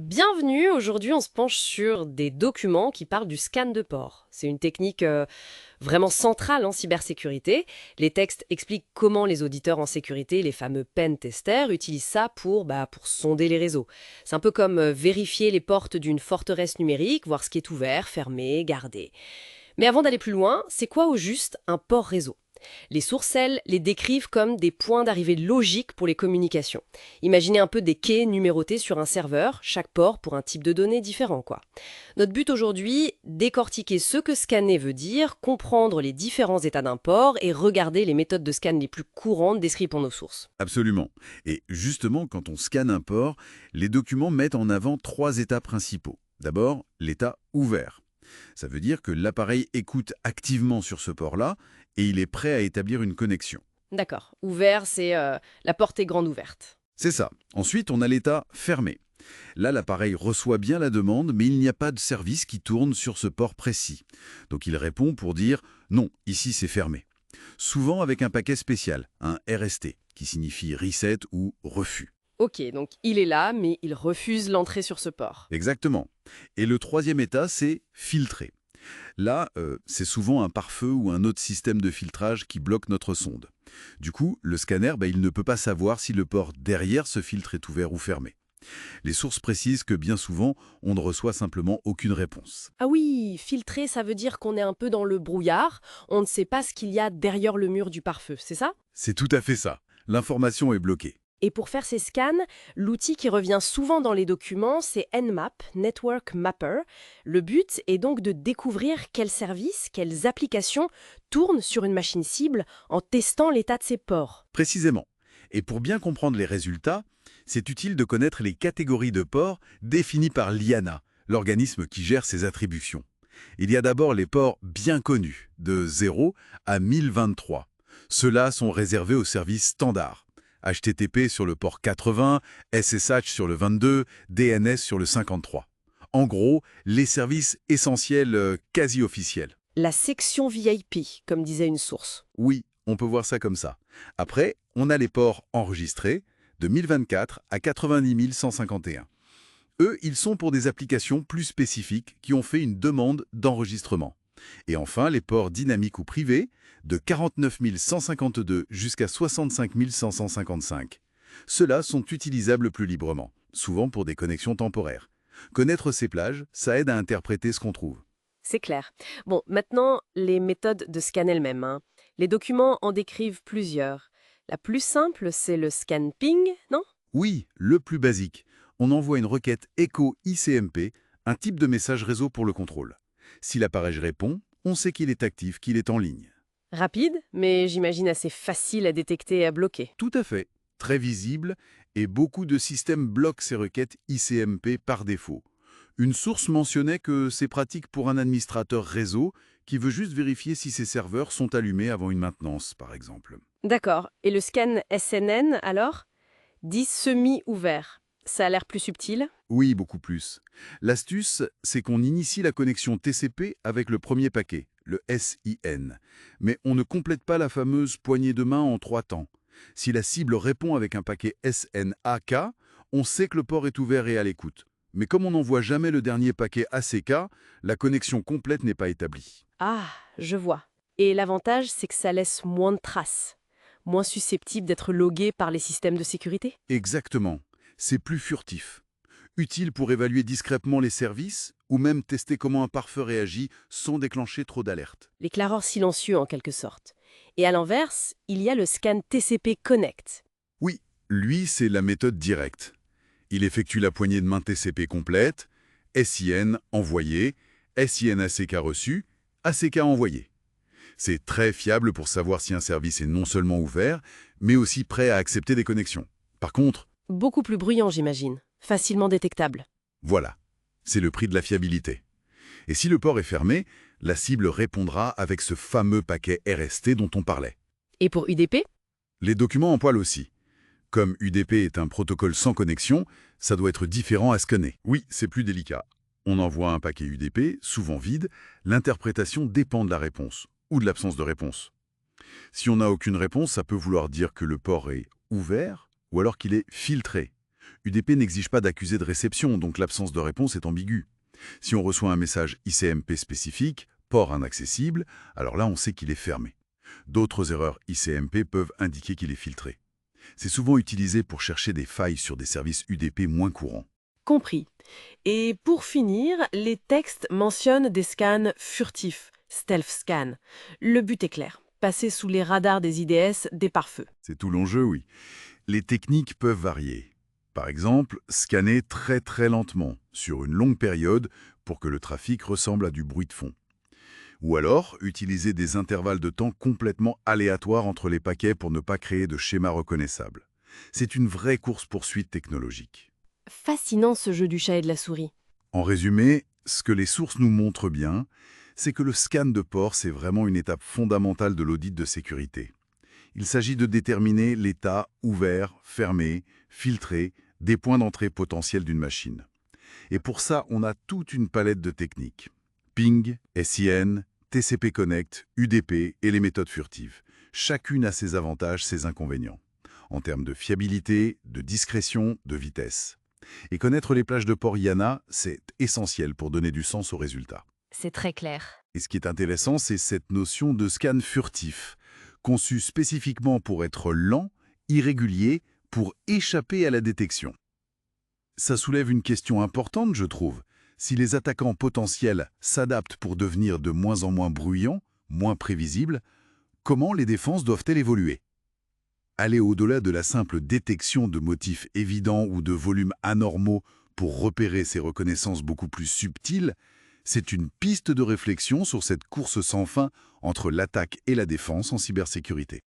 Bienvenue, aujourd'hui on se penche sur des documents qui parlent du scan de port. C'est une technique vraiment centrale en cybersécurité. Les textes expliquent comment les auditeurs en sécurité, les fameux pen testers, utilisent ça pour sonder les réseaux. C'est un peu comme vérifier les portes d'une forteresse numérique, voir ce qui est ouvert, fermé, gardé. Mais avant d'aller plus loin, c'est quoi au juste un port réseau? Les sources, elles, les décrivent comme des points d'arrivée logiques pour les communications. Imaginez un peu des quais numérotés sur un serveur, chaque port pour un type de données différent, quoi. Notre but aujourd'hui, décortiquer ce que scanner veut dire, comprendre les différents états d'un port et regarder les méthodes de scan les plus courantes décrites pour nos sources. Absolument. Et justement, quand on scanne un port, les documents mettent en avant trois états principaux. D'abord, l'état ouvert. Ça veut dire que l'appareil écoute activement sur ce port-là et il est prêt à établir une connexion. D'accord, ouvert, c'est la porte est grande ouverte. C'est ça. Ensuite, on a l'état fermé. Là, l'appareil reçoit bien la demande, mais il n'y a pas de service qui tourne sur ce port précis. Donc il répond pour dire « Non, ici c'est fermé ». Souvent avec un paquet spécial, un RST, qui signifie reset ou refus. Ok, donc il est là, mais il refuse l'entrée sur ce port. Exactement. Et le troisième état, c'est filtrer. Là, c'est souvent un pare-feu ou un autre système de filtrage qui bloque notre sonde. Du coup, le scanner, il ne peut pas savoir si le port derrière ce filtre est ouvert ou fermé. Les sources précisent que bien souvent, on ne reçoit simplement aucune réponse. Ah oui, filtrer, ça veut dire qu'on est un peu dans le brouillard, on ne sait pas ce qu'il y a derrière le mur du pare-feu, c'est ça? C'est tout à fait ça. L'information est bloquée. Et pour faire ces scans, l'outil qui revient souvent dans les documents, c'est Nmap, Network Mapper. Le but est donc de découvrir quels services, quelles applications tournent sur une machine cible en testant l'état de ses ports. Précisément. Et pour bien comprendre les résultats, c'est utile de connaître les catégories de ports définies par l'IANA, l'organisme qui gère ces attributions. Il y a d'abord les ports bien connus, de 0 à 1023. Ceux-là sont réservés aux services standards. HTTP sur le port 80, SSH sur le 22, DNS sur le 53. En gros, les services essentiels quasi officiels. La section VIP, comme disait une source. Oui, on peut voir ça comme ça. Après, on a les ports enregistrés de 1024 à 90 151. Eux, ils sont pour des applications plus spécifiques qui ont fait une demande d'enregistrement. Et enfin, les ports dynamiques ou privés de 49 152 jusqu'à 65 555. Ceux-là sont utilisables plus librement, souvent pour des connexions temporaires. Connaître ces plages, ça aide à interpréter ce qu'on trouve. C'est clair. Bon, maintenant, les méthodes de scan elles-mêmes, hein. Les documents en décrivent plusieurs. La plus simple, c'est le scan ping, non? Oui, le plus basique. On envoie une requête Echo ICMP, un type de message réseau pour le contrôle. Si l'appareil répond, on sait qu'il est actif, qu'il est en ligne. Rapide, mais j'imagine assez facile à détecter et à bloquer. Tout à fait. Très visible, et beaucoup de systèmes bloquent ces requêtes ICMP par défaut. Une source mentionnait que c'est pratique pour un administrateur réseau qui veut juste vérifier si ses serveurs sont allumés avant une maintenance, par exemple. D'accord. Et le scan SNN, alors? Dit semi-ouvert. Ça a l'air plus subtil. Oui, beaucoup plus. L'astuce, c'est qu'on initie la connexion TCP avec le premier paquet, le SIN. Mais on ne complète pas la fameuse poignée de main en 3 temps. Si la cible répond avec un paquet SNAK, on sait que le port est ouvert et à l'écoute. Mais comme on n'envoie jamais le dernier paquet ACK, la connexion complète n'est pas établie. Ah, je vois. Et l'avantage, c'est que ça laisse moins de traces. Moins susceptible d'être logué par les systèmes de sécurité. Exactement. C'est plus furtif. Utile pour évaluer discrètement les services ou même tester comment un pare-feu réagit sans déclencher trop d'alertes. L'éclaireur silencieux, en quelque sorte. Et à l'inverse, il y a le scan TCP Connect. Oui, lui, c'est la méthode directe. Il effectue la poignée de main TCP complète, SIN envoyé, SIN ACK reçu, ACK envoyé. C'est très fiable pour savoir si un service est non seulement ouvert, mais aussi prêt à accepter des connexions. Par contre, Beaucoup plus bruyant, j'imagine. Facilement détectable. voilà, c'est le prix de la fiabilité. Et si le port est fermé, la cible répondra avec ce fameux paquet RST dont on parlait. Et pour UDP? Les documents en poil aussi. Comme UDP est un protocole sans connexion, ça doit être différent à scanner. Oui, c'est plus délicat. On envoie un paquet UDP, souvent vide, l'interprétation dépend de la réponse, ou de l'absence de réponse. Si on n'a aucune réponse, ça peut vouloir dire que le port est ouvert, ou alors qu'il est filtré. UDP n'exige pas d'accusé de réception, donc l'absence de réponse est ambiguë. Si on reçoit un message ICMP spécifique, port inaccessible, alors là on sait qu'il est fermé. D'autres erreurs ICMP peuvent indiquer qu'il est filtré. C'est souvent utilisé pour chercher des failles sur des services UDP moins courants. Compris. Et pour finir, les textes mentionnent des scans furtifs, stealth scan. Le but est clair, passer sous les radars des IDS des pare-feux. C'est tout l'enjeu, oui. Les techniques peuvent varier. Par exemple, scanner très lentement, sur une longue période, pour que le trafic ressemble à du bruit de fond. Ou alors, utiliser des intervalles de temps complètement aléatoires entre les paquets pour ne pas créer de schéma reconnaissable. C'est une vraie course-poursuite technologique. Fascinant ce jeu du chat et de la souris. En résumé, ce que les sources nous montrent bien, c'est que le scan de port, c'est vraiment une étape fondamentale de l'audit de sécurité. Il s'agit de déterminer l'état ouvert, fermé, filtré, des points d'entrée potentiels d'une machine. Et pour ça, on a toute une palette de techniques. Ping, SIN, TCP Connect, UDP et les méthodes furtives. Chacune a ses avantages, ses inconvénients. En termes de fiabilité, de discrétion, de vitesse. Et connaître les plages de port IANA, c'est essentiel pour donner du sens aux résultats. C'est très clair. Et ce qui est intéressant, c'est cette notion de scan furtif, conçu spécifiquement pour être lent, irrégulier, pour échapper à la détection. Ça soulève une question importante, je trouve. Si les attaquants potentiels s'adaptent pour devenir de moins en moins bruyants, moins prévisibles, comment les défenses doivent-elles évoluer? Aller au-delà de la simple détection de motifs évidents ou de volumes anormaux pour repérer ces reconnaissances beaucoup plus subtiles, c'est une piste de réflexion sur cette course sans fin entre l'attaque et la défense en cybersécurité.